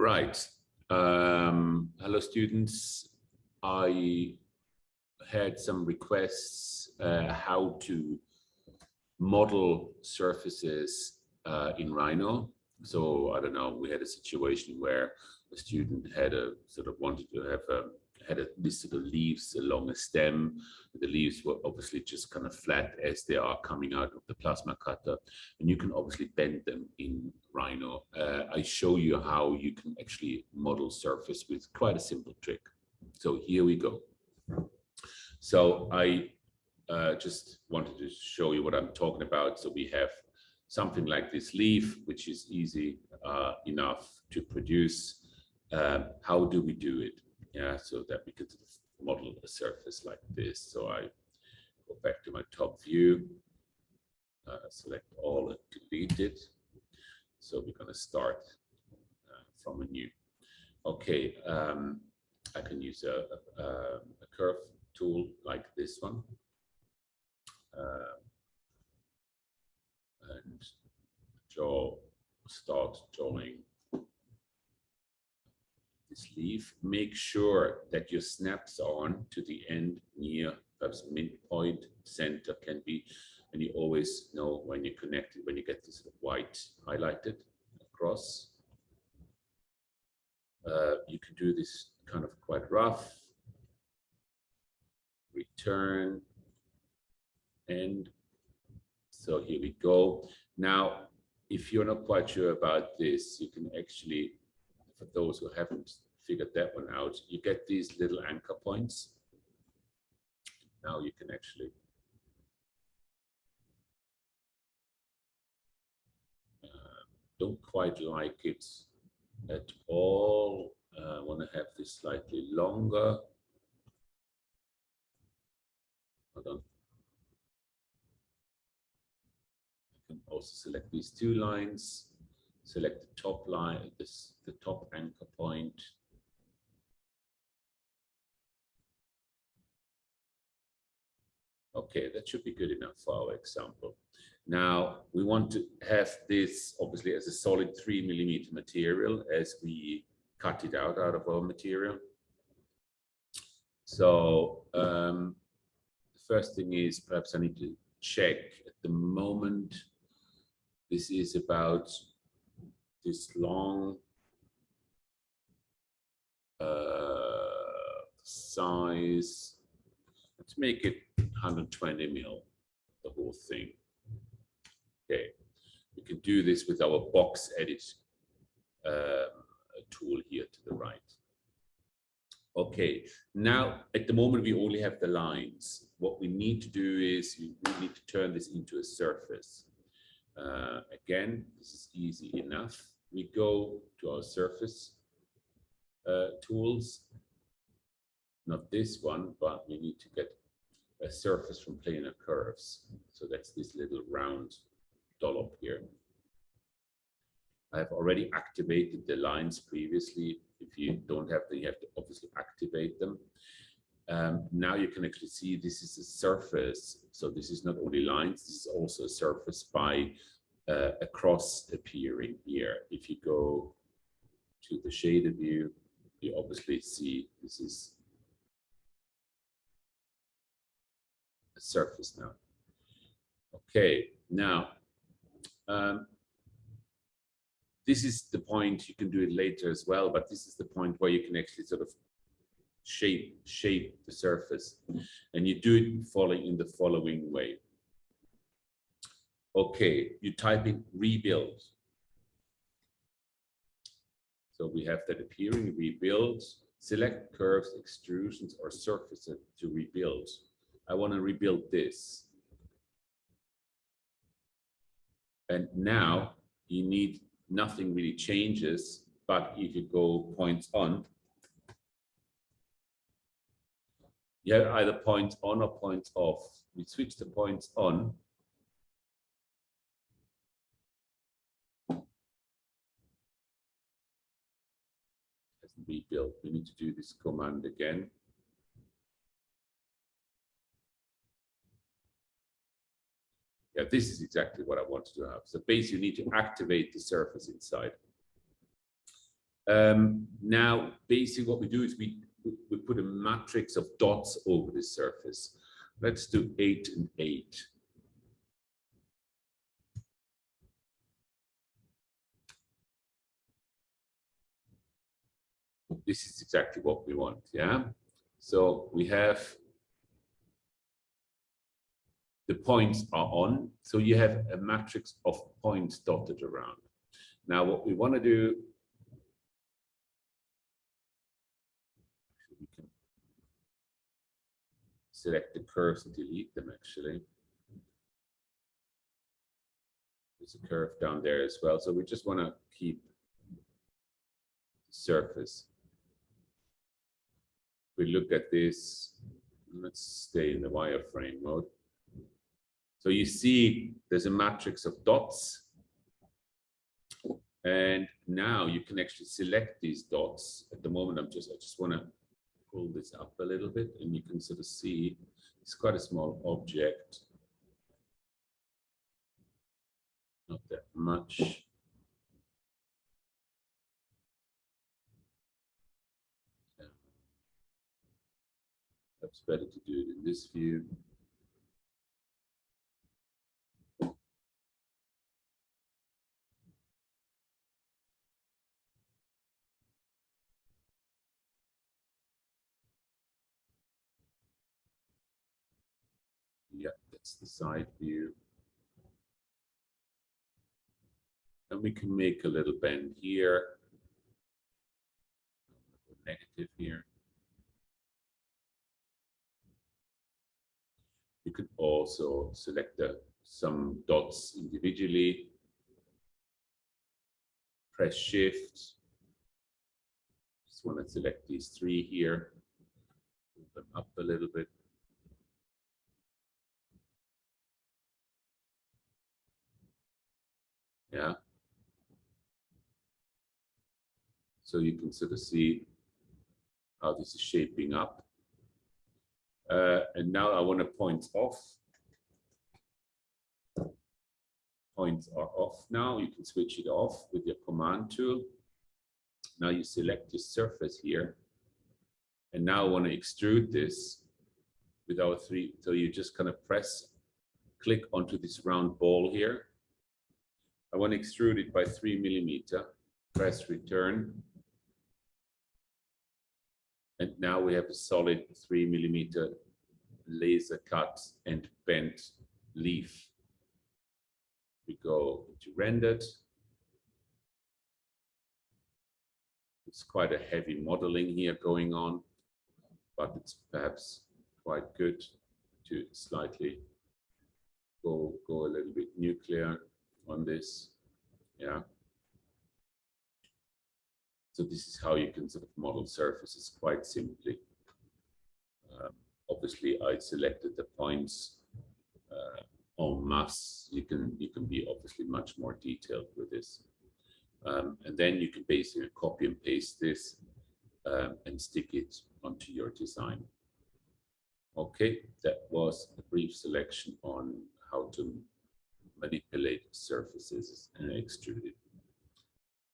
right. Hello, students. I had some requests how to model surfaces in Rhino. So I don't know, we had a situation where a student had a sort of wanted to have this sort of leaves along a stem. The leaves were obviously just kind of flat as they are coming out of the plasma cutter, and you can obviously bend them in Rhino. I show you how you can actually model surface with quite a simple trick. So here we go. So I just wanted to show you what I'm talking about. So we have something like this leaf, which is easy enough to produce. How do we do it? Yeah, so that we could model a surface like this. So I go back to my top view, select all and delete it. So we're going to start from a new. Okay, I can use a curve tool like this one. And start drawing this leaf. Make sure that your snaps on to the end near perhaps midpoint, center can be, and you always know when you connect it, when you get this sort of white highlighted across. You can do this kind of quite rough. Return, end. So here we go. Now, if you're not quite sure about this, you can actually, for those who haven't figured that one out, you get these little anchor points. Now you can actually don't quite like it at all. I want to have this slightly longer. Hold on. I can also select these two lines, select the top line, the top anchor point. Okay, that should be good enough for our example. Now we want to have this obviously as a solid 3mm material as we cut it out of our material. So the first thing is perhaps I need to check at the moment. This is about this long size. Let's make it 120 mil, the whole thing. Okay, we can do this with our box edit tool here to the right. Okay, now at the moment we only have the lines. What we need to do is we need to turn this into a surface. Again, this is easy enough. We go to our surface tools, not this one, but we need to get a surface from Planar Curves. So that's this little round dollop here. I've already activated the lines previously. If you don't have them, you have to obviously activate them. Now you can actually see this is a surface. So this is not only lines, this is also a surface by a cross appearing here. If you go to the shaded view, you obviously see this is a surface now. Okay, now this is the point. You can do it later as well, but this is the point where you can actually sort of shape the surface, and you do it following in the following way. Okay, you type in rebuild. So we have that appearing, rebuild, select curves, extrusions, or surfaces to rebuild. I want to rebuild this. And now you need, nothing really changes, but if you go points on, you have either points on or points off. We switch the points on. Rebuild. We need to do this command again. Yeah, this is exactly what I wanted to have. So basically you need to activate the surface inside. Now, basically what we do is we put a matrix of dots over the surface. Let's do 8 and 8. This is exactly what we want, yeah? So we have the points are on, so you have a matrix of points dotted around. Now what we want to do, we can select the curves and delete them actually. There's a curve down there as well, so we just want to keep the surface. We look at this, let's stay in the wireframe mode. So you see there's a matrix of dots, and now you can actually select these dots. At the moment, I just want to pull this up a little bit, and you can sort of see it's quite a small object, not that much. Perhaps better to do it in this view. Yeah, that's the side view. And we can make a little bend here, negative here. You could also select some dots individually, press Shift. Just want to select these 3 here, move them up a little bit. Yeah. So you can sort of see how this is shaping up. And now I want to point off. Points are off now. You can switch it off with your command tool. Now you select your surface here. And now I want to extrude this with our 3. So you just kind of click onto this round ball here. I want to extrude it by 3 millimeter. Press return. And now we have a solid 3 millimeter laser cut and bent leaf. We go to rendered. It's quite a heavy modeling here going on, but it's perhaps quite good to slightly go a little bit nuclear on this. Yeah. So this is how you can sort of model surfaces quite simply. Obviously, I selected the points en masse. You can be obviously much more detailed with this. And then you can basically copy and paste this and stick it onto your design. Okay, that was a brief selection on how to manipulate surfaces and extrude it.